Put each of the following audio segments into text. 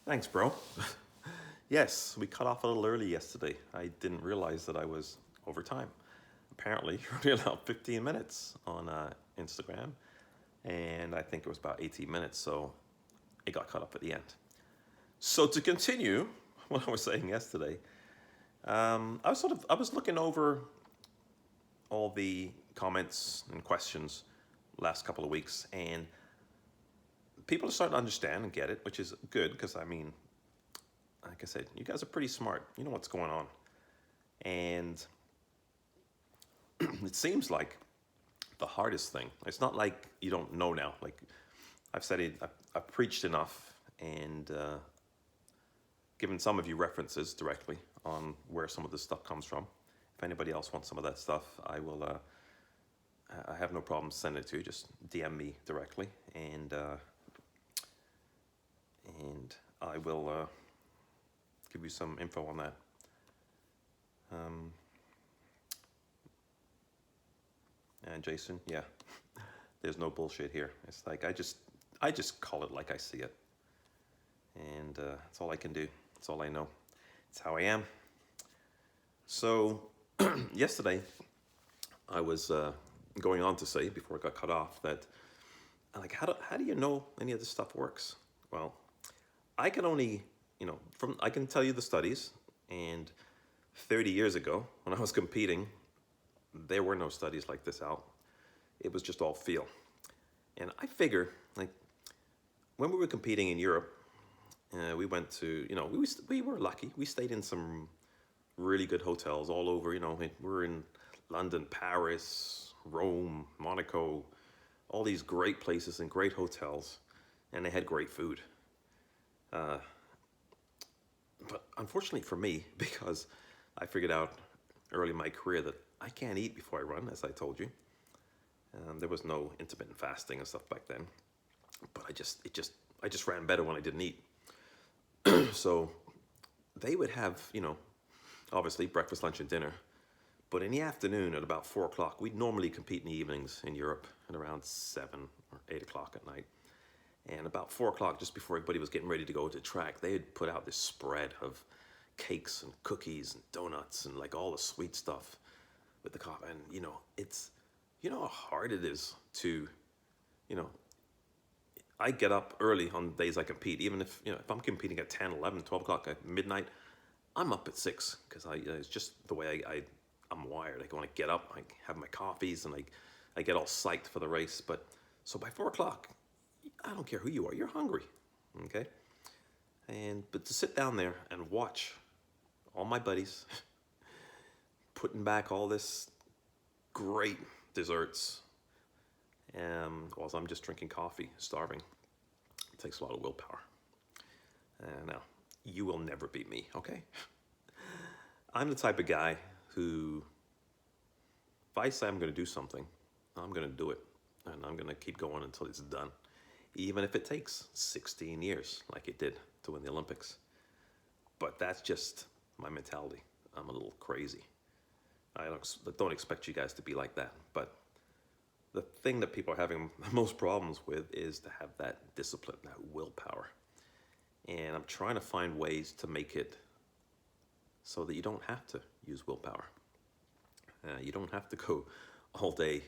Thanks, bro. Yes, we cut off a little early yesterday. I didn't realize that I was over time. Apparently, you're only allowed 15 minutes on Instagram, and I think it was about 18 minutes, so it got cut off at the end. So to continue what I was saying yesterday, I was looking over all the comments and questions last couple of weeks, and people are starting to understand and get it, which is good because like I said, you guys are pretty smart. You know what's going on. And it seems like the hardest thing, it's not like you don't know now. Like I've said it, I've preached enough and given some of you references directly on where some of this stuff comes from. If anybody else wants some of that stuff, I have no problem sending it to you. Just DM me directly and I will give you some info on that. Um, and Jason, yeah, there's no bullshit here. It's like I just call it like I see it, and that's all I can do. That's all I know. It's how I am. So yesterday, I was going on to say before it got cut off that like how do you know any of this stuff works? Well, I can only from I can tell you the studies, and 30 years ago when I was competing, there were no studies like this out. It was just all feel. And I figure, like, when we were competing in Europe, we went to, we were lucky. We stayed in some really good hotels all over, we were in London, Paris, Rome, Monaco, all these great places and great hotels, and they had great food. Uh, but unfortunately for me, because I figured out early in my career that I can't eat before I run, as I told you. There was no intermittent fasting and stuff back then, but I just ran better when I didn't eat. So they would have, obviously breakfast, lunch, and dinner. But in the afternoon at about 4 o'clock, we'd normally compete in the evenings in Europe at around 7 or 8 o'clock at night. And about 4 o'clock, just before everybody was getting ready to go to the track, they had put out this spread of cakes and cookies and donuts and like all the sweet stuff with the coffee. And it's how hard it is to, you know, I get up early on days I compete, even if I'm competing at 10, 11, 12 o'clock at midnight, I'm up at 6 because it's just the way I'm wired. I want to get up, I have my coffees, and I get all psyched for the race. But so by 4 o'clock, I don't care who you are, you're hungry, okay? But to sit down there and watch all my buddies putting back all this great desserts, whilst I'm just drinking coffee, starving, it takes a lot of willpower. Now, you will never beat me, okay? I'm the type of guy who, if I say I'm going to do something, I'm going to do it. And I'm going to keep going until it's done. Even if it takes 16 years, like it did to win the Olympics. But that's just my mentality. I'm a little crazy. I don't expect you guys to be like that. But the thing that people are having the most problems with is to have that discipline, that willpower. And I'm trying to find ways to make it so that you don't have to use willpower. You don't have to go all day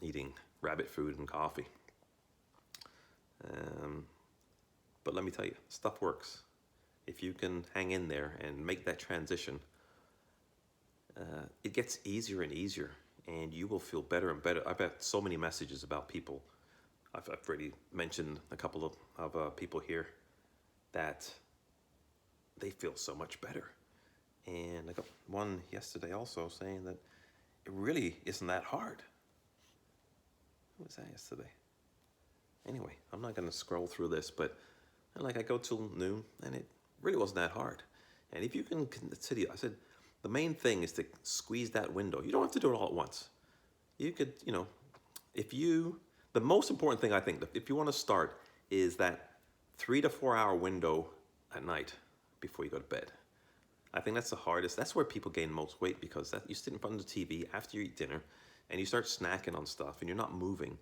eating rabbit food and coffee. But let me tell you, stuff works. If you can hang in there and make that transition, it gets easier and easier, and you will feel better and better. I've had so many messages about people. I've already mentioned a couple of people here that they feel so much better. And I got one yesterday also saying that it really isn't that hard. What was that yesterday? Anyway, I'm not going to scroll through this, but I go till noon, and it really wasn't that hard. And if you can consider, I said, the main thing is to squeeze that window. You don't have to do it all at once. You could, the most important thing I think, if you want to start, is that 3 to 4 hour window at night before you go to bed. I think that's the hardest. That's where people gain most weight because you sit in front of the TV after you eat dinner and you start snacking on stuff and you're not moving.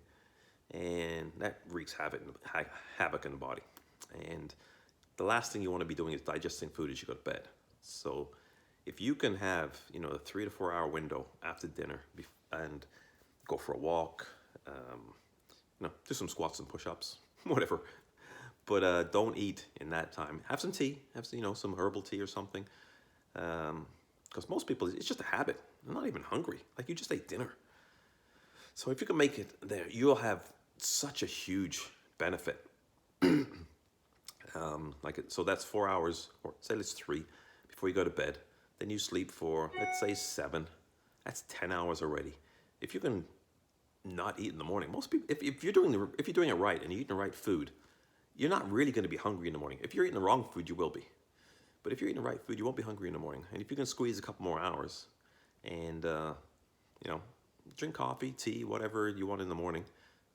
And that wreaks havoc in the body. And the last thing you want to be doing is digesting food as you go to bed. So if you can have, a 3 to 4 hour window after dinner and go for a walk, do some squats and push-ups, whatever. But don't eat in that time. Have some tea, have some herbal tea or something. Because most people, it's just a habit. They're not even hungry. Like you just ate dinner. So if you can make it there, you'll have such a huge benefit. So that's 4 hours, or say it's 3, before you go to bed. Then you sleep for, let's say 7. That's 10 hours already. If you can not eat in the morning, most people, if you're doing it right and you're eating the right food, you're not really going to be hungry in the morning. If you're eating the wrong food, you will be. But if you're eating the right food, you won't be hungry in the morning. And if you can squeeze a couple more hours and, drink coffee, tea, whatever you want in the morning,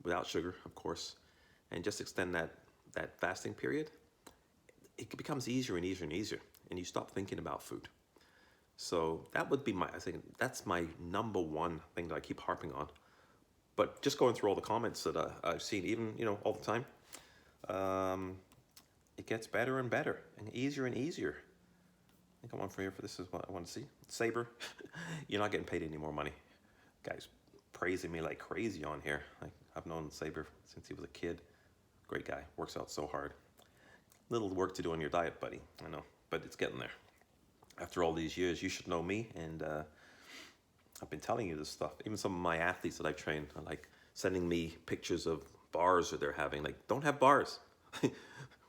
without sugar, of course, and just extend that fasting period, it becomes easier and easier and easier, and you stop thinking about food. So that would be I think that's my number one thing that I keep harping on. But just going through all the comments that I've seen, even, all the time, it gets better and better and easier and easier. I think I'm on for here for this is what I want to see. Saber, you're not getting paid any more money. Guys praising me like crazy on here. I've known Saber since he was a kid. Great guy, works out so hard. Little work to do on your diet, buddy, I know, but it's getting there. After all these years, you should know me, and I've been telling you this stuff. Even some of my athletes that I've trained are like sending me pictures of bars that they're having. Like, don't have bars.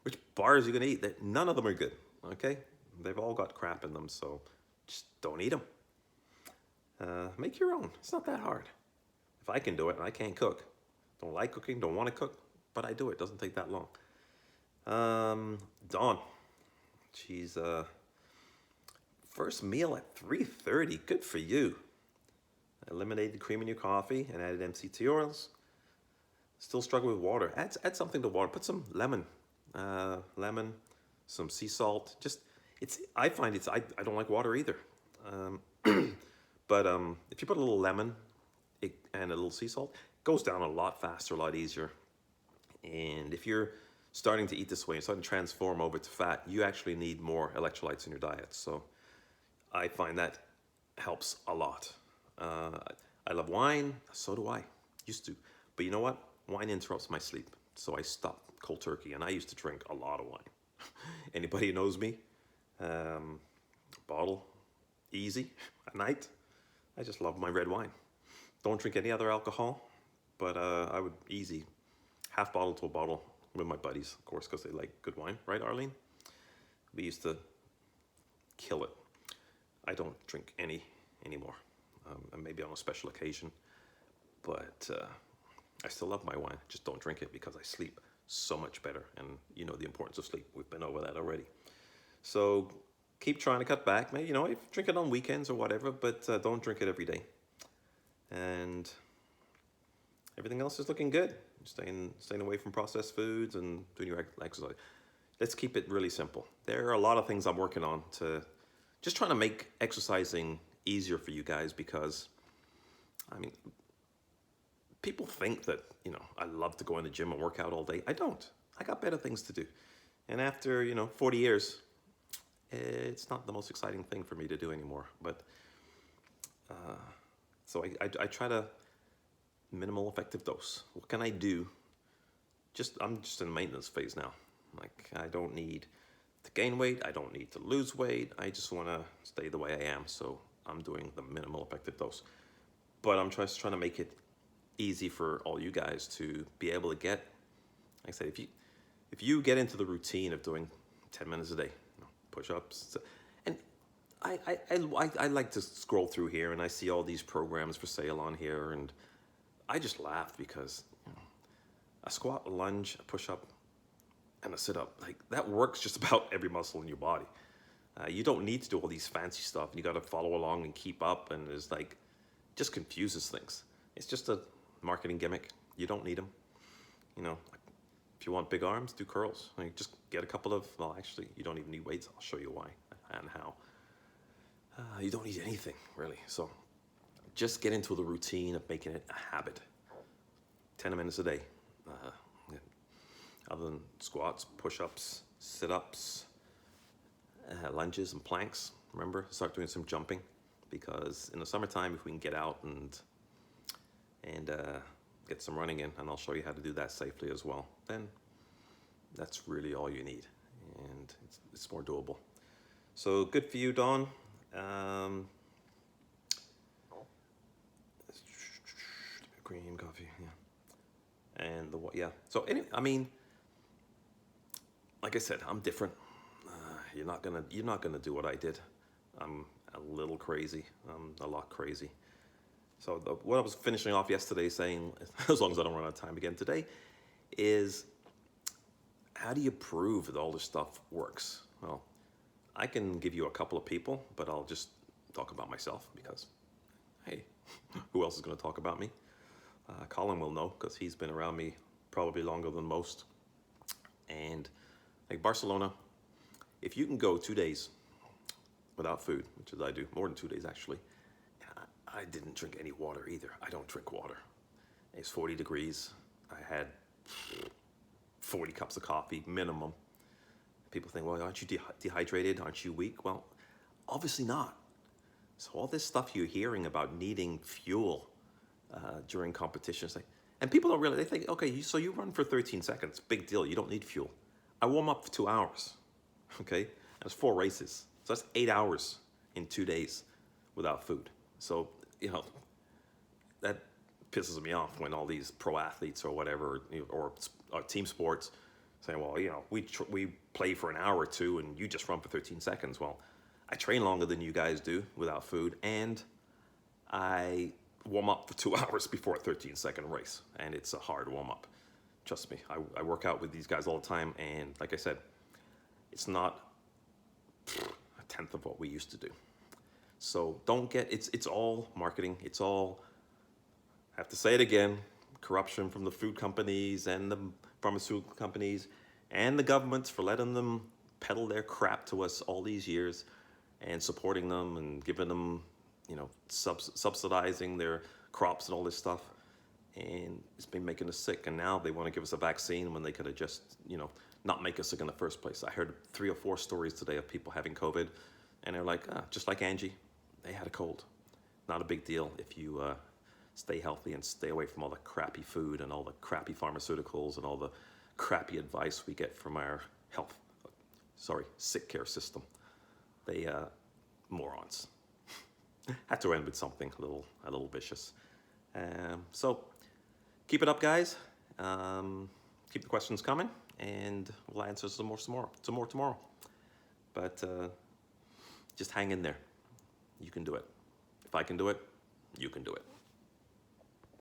Which bars are you gonna eat? None of them are good, okay? They've all got crap in them, so just don't eat them. Make your own. It's not that hard. If I can do it, and I can't cook. Don't like cooking, don't want to cook, but I do it. Doesn't take that long. Dawn, she's first meal at 3:30. Good for you. Eliminated cream in your coffee and added MCT oils. Still struggle with water. Add something to water. Put some lemon, some sea salt. I find I don't like water either. But if you put a little lemon and a little sea salt, it goes down a lot faster, a lot easier. And if you're starting to eat this way and starting to transform over to fat, you actually need more electrolytes in your diet. So I find that helps a lot. I love wine, so do I. Used to. But you know what? Wine interrupts my sleep. So I stopped cold turkey, and I used to drink a lot of wine. Anybody who knows me, bottle, easy, at night. I just love my red wine. Don't drink any other alcohol, but I would easy half bottle to a bottle with my buddies, of course, because they like good wine, right, Arlene? We used to kill it. I don't drink any anymore, and maybe on a special occasion, but I still love my wine. Just don't drink it because I sleep so much better, and you know the importance of sleep. We've been over that already. So keep trying to cut back. Maybe, drink it on weekends or whatever, but don't drink it every day. And everything else is looking good. Staying away from processed foods and doing your exercise. Let's keep it really simple. There are a lot of things I'm working on to just trying to make exercising easier for you guys, because people think that, I love to go in the gym and work out all day. I don't. I got better things to do. And after, 40 years, it's not the most exciting thing for me to do anymore. But so I try to minimal effective dose. What can I do? I'm just in maintenance phase now. Like, I don't need to gain weight. I don't need to lose weight. I just want to stay the way I am. So I'm doing the minimal effective dose. But I'm just trying to make it easy for all you guys to be able to get, like I said, if you get into the routine of doing 10 minutes a day, push-ups, and I like to scroll through here and I see all these programs for sale on here, and I just laugh because a squat, a lunge, a push-up, and a sit-up, like that works just about every muscle in your body. You don't need to do all these fancy stuff, and you got to follow along and keep up, and it's like, just confuses things. It's just a marketing gimmick. You don't need them. If you want big arms, do curls. Just get a couple of, well, actually, you don't even need weights. I'll show you why and how. You don't need anything, really. So just get into the routine of making it a habit. 10 minutes a day. Other than squats, push-ups, sit-ups, lunges and planks. Remember, start doing some jumping, because in the summertime, if we can get out and get some running in, and I'll show you how to do that safely as well, then that's really all you need, and it's more doable. So good for you, Dawn. Cream coffee, yeah. And yeah. So anyway, I mean, like I said, I'm different. You're not gonna do what I did. I'm a little crazy. I'm a lot crazy. So what I was finishing off yesterday saying, as long as I don't run out of time again today, is how do you prove that all this stuff works? Well, I can give you a couple of people, but I'll just talk about myself because, hey, who else is going to talk about me? Colin will know because he's been around me probably longer than most. And like Barcelona, if you can go 2 days without food, which is I do, more than 2 days actually, I didn't drink any water either. I don't drink water. It's 40 degrees. I had 40 cups of coffee minimum. People think, well, aren't you dehydrated? Aren't you weak? Well, obviously not. So all this stuff you're hearing about needing fuel during competitions, and people don't really, they think, okay, so you run for 13 seconds, big deal, you don't need fuel. I warm up for 2 hours, okay? That's 4 races. So that's 8 hours in 2 days without food. So, you know, that pisses me off when all these pro athletes or whatever, or team sports saying, well, you know, we play for an hour or two and you just run for 13 seconds. Well, I train longer than you guys do without food, and I warm up for 2 hours before a 13-second race, and it's a hard warm up. Trust me, I work out with these guys all the time, and like I said, it's not a tenth of what we used to do. So don't get, it's all marketing. It's all, I have to say it again, corruption from the food companies and the pharmaceutical companies and the governments for letting them peddle their crap to us all these years and supporting them and giving them, you know, subsidizing their crops and all this stuff. And it's been making us sick. And now they want to give us a vaccine when they could have just, you know, not make us sick in the first place. I heard 3 or 4 stories today of people having COVID, and they're like, just like Angie, they had a cold. Not a big deal if you stay healthy and stay away from all the crappy food and all the crappy pharmaceuticals and all the crappy advice we get from our sick care system. They morons. Had to end with something a little vicious. So keep it up, guys. Keep the questions coming, and we'll answer some more tomorrow. But just hang in there. You can do it. If I can do it, you can do it.